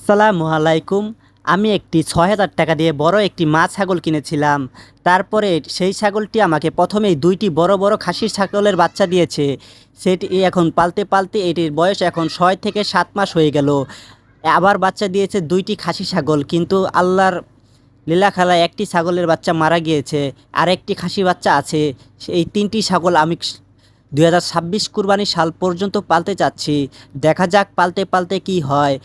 আসসালামু আলাইকুম। আমি একটি ৬,০০০ টাকা দিয়ে বড় একটি মা ছাগল কিনেছিলাম। তারপরে সেই ছাগলটি আমাকে প্রথমেই ২টি বড় বড় খাসির ছাগলের বাচ্চা দিয়েছে। সেটি এখন পালতে পালতে এটির বয়স এখন ৬ থেকে ৭ মাস হয়ে গেল। আবার বাচ্চা দিয়েছে ২টি খাসি ছাগল, কিন্তু আল্লাহর লীলা খেলায় একটি ছাগলের বাচ্চা মারা গিয়েছে, আরেকটি খাসি বাচ্চা আছে। এই ৩টি ছাগল আমি ২০২৬ কুরবানি সাল পর্যন্ত পালতে চাচ্ছি। দেখা যাক পালতে পালতে কি হয়।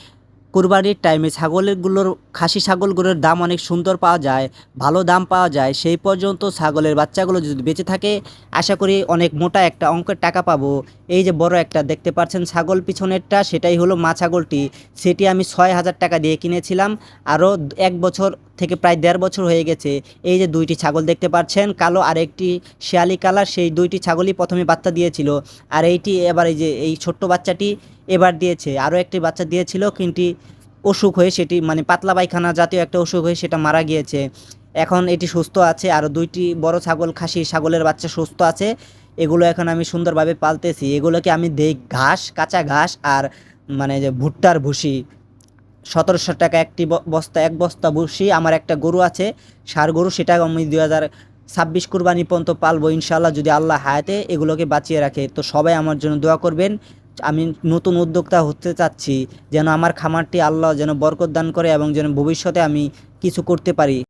কুরবানির টাইমে ছাগলগুলোর খাসি ছাগলগুলোর দাম অনেক সুন্দর পাওয়া যায়, ভালো দাম পাওয়া যায়। সেই পর্যন্ত ছাগলের বাচ্চাগুলো যদি বেঁচে থাকে, আশা করি অনেক মোটা একটা অঙ্কের টাকা পাবো। এই যে বড় একটা দেখতে পাচ্ছেন ছাগল পিছনেরটা, সেটাই হলো মা ছাগলটি। সেটি আমি ৬,০০০ টাকা দিয়ে কিনেছিলাম। আরও ১ বছর থেকে প্রায় ১.৫ বছর হয়ে গেছে। এই যে ২টি ছাগল দেখতে পাচ্ছেন, কালো আর একটি শিয়ালি কালার, সেই ২টি ছাগলই প্রথমে বাচ্চা দিয়েছিল। আর এইটি এবার এই যে এই ছোট্ট বাচ্চাটি এবার দিয়েছে। আরও একটি বাচ্চা দিয়েছিল, কিন্তু অসুখ হয়ে সেটি মানে পাতলা পায়খানা জাতীয় একটা অসুখ হয়ে সেটা মারা গিয়েছে। এখন এটি সুস্থ আছে। আরও ২টি বড় ছাগল, খাসি ছাগলের বাচ্চা সুস্থ আছে। এগুলো এখন আমি সুন্দরভাবে পালতেছি। এগুলোকে আমি দেই ঘাস, কাঁচা ঘাস আর মানে যে ভুট্টার ভুসি। ১৭০০ টাকা একটি বস্তা, এক বস্তা ভুসি। আমার একটা গরু আছে, ষাঁড় গরু, সেটা আমি ২০২৬ কুরবানি পর্যন্ত পালবো ইনশাআল্লাহ, যদি আল্লাহ হায়াতে এগুলোকে বাঁচিয়ে রাখে। তো সবাই আমার জন্য দোয়া করবেন। আমি নতুন উদ্যোক্তা হতে চাচ্ছি, যেন আমার খামারটি আল্লাহ যেন বরকত দান করে এবং যেন ভবিষ্যতে আমি কিছু করতে পারি।